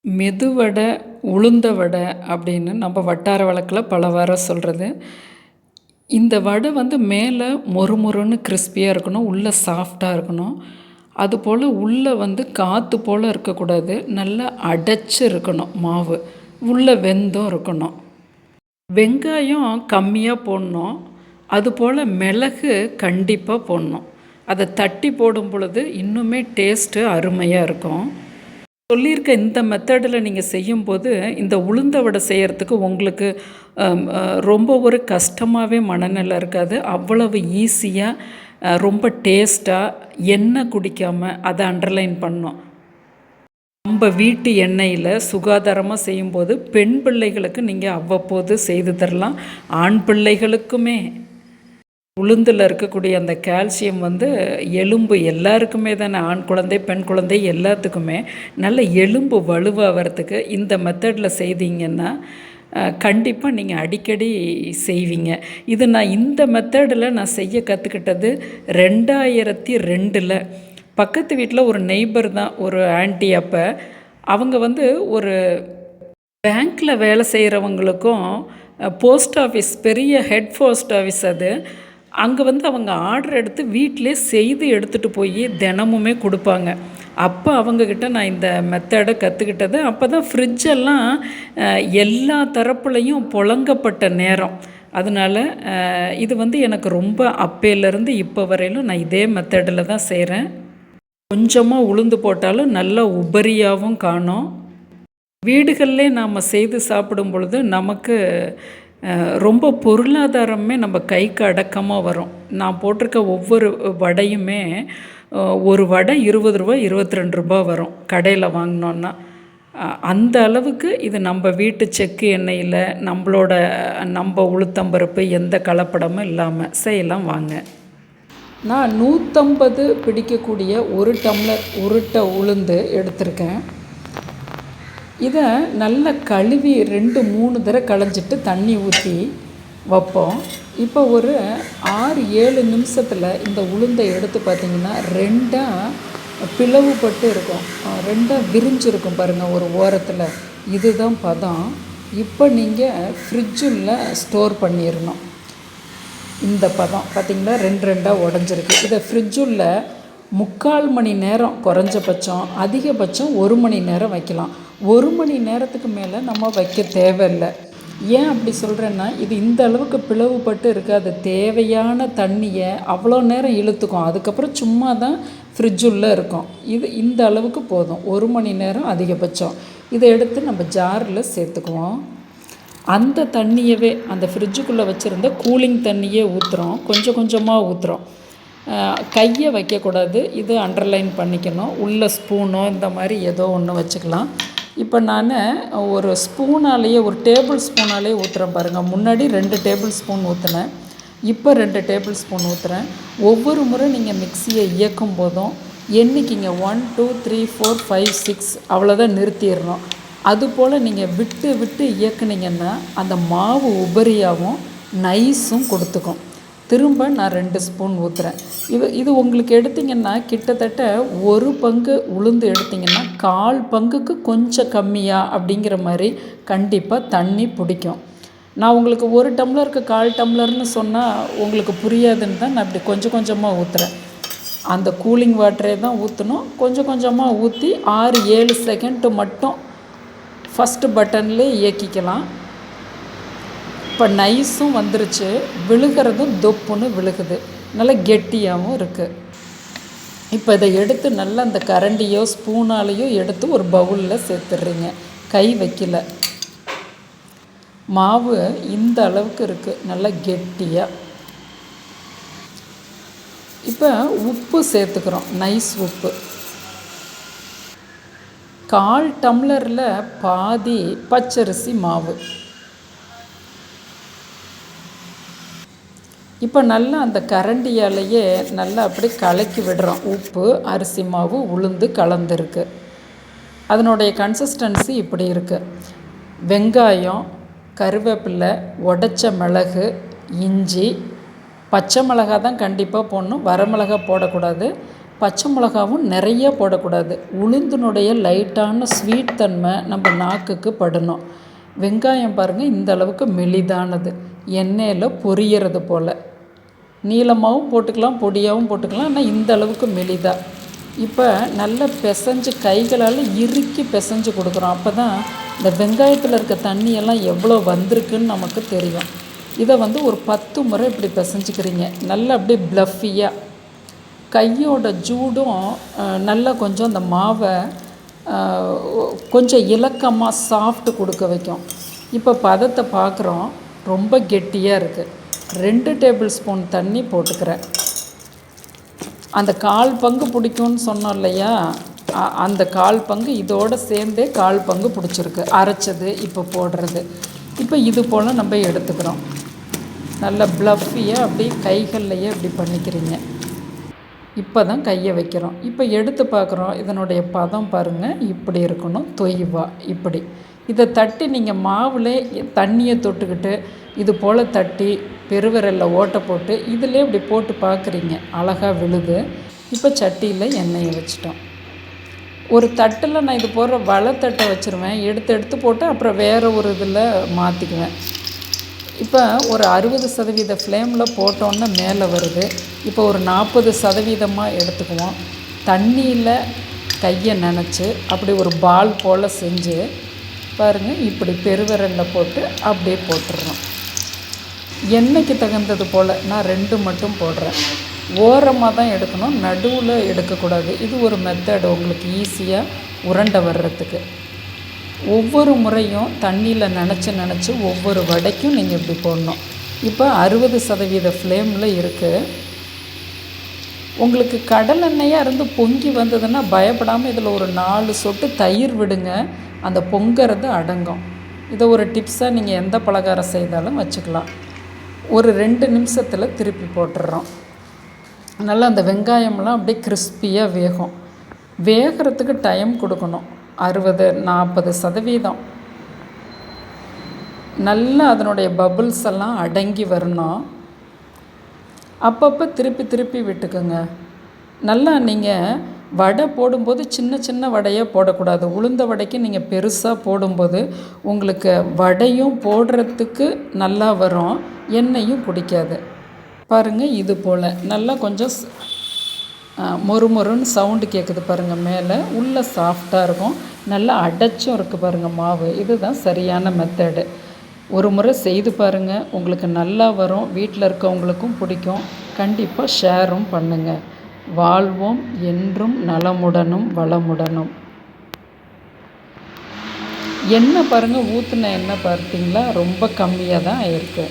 மெதுவடை, உளுந்த வடை அப்படின்னு நம்ம வட்டார வழக்குல பலவாறு சொல்கிறது. இந்த வடை வந்து மேலே மொறுமொறுன்னு கிறிஸ்பியாக இருக்கணும், உள்ளே சாஃப்டாக இருக்கணும். அதுபோல் உள்ளே வந்து காற்று போல் இருக்கக்கூடாது, நல்லா அடைச்சி இருக்கணும் மாவு. உள்ளே வெந்தும் இருக்கணும். வெங்காயம் கம்மியாக போடணும். அதுபோல் மிளகு கண்டிப்பாக போடணும். அதை தட்டி போடும் பொழுது இன்னுமே டேஸ்ட்டு அருமையாக இருக்கும். சொல்லியிருக்க இந்த மெத்தடில் நீங்கள் செய்யும்போது இந்த உளுந்த வடை செய்கிறதுக்கு உங்களுக்கு ரொம்ப ஒரு கஷ்டமாகவே மனநிலை இருக்காது. அவ்வளவு ஈஸியாக ரொம்ப டேஸ்ட்டாக எண்ணெய் குடிக்காமல் அதை அண்டர்லைன் பண்ணோம். நம்ம வீட்டு எண்ணெயில் சுகாதாரமாக செய்யும்போது பெண் பிள்ளைகளுக்கு நீங்கள் அவ்வப்போது செய்து தரலாம். ஆண் பிள்ளைகளுக்குமே உளுந்தில் இருக்கக்கூடிய அந்த கால்சியம் வந்து எலும்பு எல்லாருக்குமே தானே, ஆண் குழந்தை பெண் குழந்தை எல்லாத்துக்குமே நல்ல எலும்பு வலுவாகிறதுக்கு இந்த மெத்தடில் செய்தீங்கன்னா கண்டிப்பாக நீங்கள் அடிக்கடி செய்வீங்க. இது நான் இந்த மெத்தடில் நான் செய்ய கற்றுக்கிட்டது 2002. பக்கத்து வீட்டில் ஒரு நெய்பர் தான், ஒரு ஆன்ட்டி. அப்போ அவங்க வந்து ஒரு பேங்க்கில் வேலை செய்கிறவங்களுக்கும் போஸ்ட் ஆஃபீஸ், பெரிய ஹெட் போஸ்ட் ஆஃபீஸ் அது. அங்கே வந்து அவங்க ஆர்டர் எடுத்து வீட்டிலே செய்து எடுத்துகிட்டு போய் தினமுமே கொடுப்பாங்க. அப்போ அவங்கக்கிட்ட நான் இந்த மெத்தடை கற்றுக்கிட்டது. அப்போ தான் ஃப்ரிட்ஜெல்லாம் எல்லா தரப்புலையும் புழங்கப்பட்ட நேரம். அதனால் இது வந்து எனக்கு ரொம்ப அப்பையிலேருந்து இப்போ வரையிலும் நான் இதே மெத்தடில் தான் செய்கிறேன். கொஞ்சமாக உளுந்து போட்டாலும் நல்லா உபரியாகவும் காணும். வீடுகளிலே நாம் செய்து சாப்பிடும் பொழுது நமக்கு ரொம்ப பொருளாதாரமே நம்ம கைக்கு அடக்கமாக வரும். நான் போட்டிருக்க ஒவ்வொரு வடையுமே ஒரு வடை ரூ. 20 ரூ. 22 வரும் கடையில் வாங்கினோன்னா. அந்த அளவுக்கு இது நம்ம வீட்டு செக்கு எண்ணெயில் நம்ம உளுத்தம்பருப்பு எந்த கலப்படமும் இல்லாமல் செய்யலாம் வாங்க. நான் 150 பிடிக்கக்கூடிய 1 டம்ளர் உருட்டை உளுந்து எடுத்திருக்கேன். இதை நல்லா கழுவி 2-3 தடவை களைஞ்சிட்டு தண்ணி ஊற்றி வைப்போம். இப்போ ஒரு 6-7 நிமிஷத்தில் இந்த உளுந்தை எடுத்து பார்த்திங்கன்னா 2ஆக பிளவுபட்டு இருக்கும், 2ஆக விரிஞ்சிருக்கும் பாருங்கள் ஒரு ஓரத்தில். இதுதான் பதம். இப்போ நீங்கள் ஃப்ரிட்ஜில் ஸ்டோர் பண்ணிடணும். இந்த பதம் பார்த்திங்களா, 2 உடஞ்சிருக்கு. இதை ஃப்ரிட்ஜுள்ள 3/4 மணி நேரம் குறைஞ்சபட்சம், அதிகபட்சம் 1 மணி நேரம் வைக்கலாம். 1 மணி நேரத்துக்கு மேலே நம்ம வைக்க தேவையில்லை. ஏன் அப்படி சொல்கிறேன்னா, இது இந்த அளவுக்கு பிளவுபட்டு இருக்காது. தேவையான தண்ணியை அவ்வளோ நேரம் இழுத்துக்கும். அதுக்கப்புறம் சும்மா தான் ஃப்ரிட்ஜுள்ளே இருக்கும். இது இந்த அளவுக்கு போதும், 1 மணி நேரம் அதிகபட்சம். இதை எடுத்து நம்ம ஜாரில் சேர்த்துக்குவோம். அந்த தண்ணியவே அந்த ஃப்ரிட்ஜுக்குள்ளே வச்சுருந்த கூலிங் தண்ணியே ஊற்றுறோம், கொஞ்சம் கொஞ்சமாக ஊற்றுறோம். கையை வைக்கக்கூடாது, இது அண்டர்லைன் பண்ணிக்கணும். உள்ள ஸ்பூனோ இந்த மாதிரி ஏதோ ஒன்று வச்சுக்கலாம். இப்போ நான் ஒரு ஸ்பூனாலேயே, ஒரு டேபிள் ஸ்பூனாலே ஊற்றுறேன் பாருங்கள். முன்னாடி 2 டேபிள் ஸ்பூன் ஊற்றினேன், இப்போ 2 டேபிள் ஸ்பூன் ஊற்றுறேன். ஒவ்வொரு முறை நீங்கள் மிக்சியை இயக்கும் போதும் எண்ணிக்கிங்க, 1 2 3 4 5 6 அவ்வளோதான், நிறுத்திடணும். அதுபோல் நீங்கள் விட்டு விட்டு இயக்குனீங்கன்னா அந்த மாவு உபரியாகவும் நைஸும் கொடுத்துக்கும். திரும்ப நான் 2 ஸ்பூன் ஊற்றுறேன். இது உங்களுக்கு எடுத்திங்கன்னா கிட்டத்தட்ட 1 பங்கு உளுந்து எடுத்திங்கன்னா 1/4 பங்குக்கு கொஞ்சம் கம்மியாக அப்படிங்கிற மாதிரி கண்டிப்பாக தண்ணி பிடிக்கும். நான் உங்களுக்கு 1 டம்ளருக்கு 1/4 டம்ளர்னு சொன்னால் உங்களுக்கு புரியாதுன்னு தான் நான் இப்படி கொஞ்சம் கொஞ்சமாக ஊற்றுறேன். அந்த கூலிங் வாட்டரே தான் ஊற்றணும். கொஞ்சம் கொஞ்சமாக ஊற்றி 6-7 செகண்ட் மட்டும் ஃபஸ்ட்டு பட்டன்லேயே இயக்கிக்கலாம். இப்போ நைஸும் வந்துருச்சு, விழுகிறதும் தொப்புன்னு விழுகுது, நல்லா கெட்டியாகவும் இருக்குது. இப்போ இதை எடுத்து நல்லா அந்த கரண்டியோ ஸ்பூனாலேயோ எடுத்து ஒரு பவுலில் சேர்த்துடுறீங்க. கை வைக்கல. மாவு இந்த அளவுக்கு இருக்குது, நல்லா கெட்டியாக. இப்போ உப்பு சேர்த்துக்கிறோம், நைஸ் உப்பு. 1/4 டம்ளரில் பாதி பச்சரிசி மாவு. இப்போ நல்லா அந்த கரண்டியாலேயே நல்லா அப்படி கலக்கி விடுறோம். உப்பு, அரிசி மாவு, உளுந்து கலந்துருக்கு. அதனுடைய கன்சிஸ்டன்சி இப்படி இருக்குது. வெங்காயம், கருவேப்பிலை, உடைச்ச மிளகு, இஞ்சி, பச்சை மிளகா தான் கண்டிப்பாக போடணும், வரமிளகா போடக்கூடாது. பச்சை மிளகாவும் நிறைய போடக்கூடாது. உளுந்தினுடைய லைட்டான ஸ்வீட் தன்மை நம்ம நாக்குக்கு படணும். வெங்காயம் பாருங்கள், இந்த அளவுக்கு மெலிதானது, எண்ணெயில் பொரியறது போல். நீளமாகவும் போட்டுக்கலாம், பொடியாகவும் போட்டுக்கலாம், ஆனால் இந்த அளவுக்கு மெலிதா. இப்போ நல்லா பிசைஞ்சு கைகளால் இறுக்கி பிசைஞ்சு கொடுக்குறோம். அப்போ தான் இந்த வெங்காயத்தில் இருக்க தண்ணியெல்லாம் எவ்வளோ வந்திருக்குன்னு நமக்கு தெரியும். இதை ஒரு 10 முறை இப்படி பிசைஞ்சிக்கிறீங்க. நல்லா அப்படியே ப்ளஃபியாக கையோட ஜூடும் நல்லா கொஞ்சம் அந்த மாவை கொஞ்சம் இலக்கமாக சாஃப்ட்டு கொடுக்க வைக்கும். இப்போ பதத்தை பார்க்குறோம், ரொம்ப கெட்டியாக இருக்குது. 2 டேபிள் ஸ்பூன் தண்ணி போட்டுக்கிறேன். அந்த 1/4 பங்கு பிடிக்கும்னு சொன்னோம் இல்லையா, அந்த 1/4 பங்கு இதோடு சேர்ந்தே 1/4 பங்கு பிடிச்சிருக்கு. அரைச்சது இப்போ போடுறது. இப்போ இது போல் நம்ம எடுத்துக்கிறோம். நல்லா ப்ளஃபியாக அப்படி கைகள்லையே இப்படி பண்ணிக்கிறீங்க. இப்போ தான் கையை வைக்கிறோம். இப்போ எடுத்து பார்க்குறோம், இதனுடைய பதம் பாருங்கள், இப்படி இருக்கணும், தொய்வா இப்படி. இதை தட்டி நீங்கள் மாவில் தண்ணியை தொட்டுக்கிட்டு இது போல் தட்டி பெருவிரலில் ஓட்டை போட்டு இதிலே இப்படி போட்டு பார்க்குறீங்க, அழகாக விழுது. இப்போ சட்டியில் எண்ணெயை வச்சிட்டோம். ஒரு தட்டில் நான் இது போடுற வலைத்தட்டை வச்சுருவேன். எடுத்து போட்டு அப்புறம் வேறு ஒரு இதில் மாற்றிக்குவேன். இப்போ ஒரு 60% ஃப்ளேமில் போட்டோன்னே மேலே வருது. இப்போ ஒரு 40% எடுத்துக்குவோம். தண்ணியில் கையை நனைச்சி அப்படி ஒரு பால் போல் செஞ்சு பாருங்கள், இப்படி பெருவிரலில் போட்டு அப்படியே போட்டுடுறோம். எண்ணெய்க்கு தகுந்தது போல் நான் 2 மட்டும் போடுறேன். ஓரமாக தான் எடுக்கணும், நடுவில் எடுக்கக்கூடாது. இது ஒரு மெத்தடு உங்களுக்கு ஈஸியாக உருண்டை வர்றதுக்கு. ஒவ்வொரு முறையும் தண்ணியில் நனைச்சி ஒவ்வொரு வடைக்கும் நீங்கள் இப்படி போடணும். இப்போ 60% ஃப்ளேமில் இருக்குது. உங்களுக்கு கடலெண்ணெயாக இருந்து பொங்கி வந்ததுன்னா பயப்படாமல் இதில் ஒரு 4 சொட்டு தயிர் விடுங்க, அந்த பொங்கிறது அடங்கும். இதை ஒரு டிப்ஸாக நீங்கள் எந்த பலகாரம் செய்தாலும் வச்சுக்கலாம். ஒரு 2 நிமிஷத்தில் திருப்பி போட்டுடுறோம். நல்லா அந்த வெங்காயம்லாம் அப்படியே கிறிஸ்பியாக வேகும். வேகிறதுக்கு டைம் கொடுக்கணும். 60-40% நல்லா அதனுடைய பபுள்ஸ் எல்லாம் அடங்கி வரணும். அப்பப்போ திருப்பி விட்டுக்குங்க. நல்லா நீங்கள் வடை போடும்போது சின்ன வடையாக போடக்கூடாது. உளுந்த வடைக்கு நீங்கள் பெருசாக போடும்போது உங்களுக்கு வடையும் போடுறதுக்கு நல்லா வரும், எண்ணெயும் பிடிக்காது. பாருங்கள், இது போல் நல்லா கொஞ்சம் மொறுன்னு சவுண்டு கேட்குது பாருங்கள். மேலே உள்ளே சாஃப்டாக இருக்கும், நல்லா அடைச்சும் இருக்குது பாருங்கள் மாவு. இதுதான் சரியான மெத்தடு. ஒரு முறை செய்து பாருங்கள், உங்களுக்கு நல்லா வரும். வீட்டில் இருக்கவங்களுக்கும் பிடிக்கும். கண்டிப்பாக ஷேரும் பண்ணுங்கள். வாழ்வோம் என்றும் நலமுடனும் வளமுடனும். எண்ணெய் பாருங்கள், ஊற்றின எண்ணெய் பார்த்தீங்களா, ரொம்ப கம்மியாக தான் இருக்குது.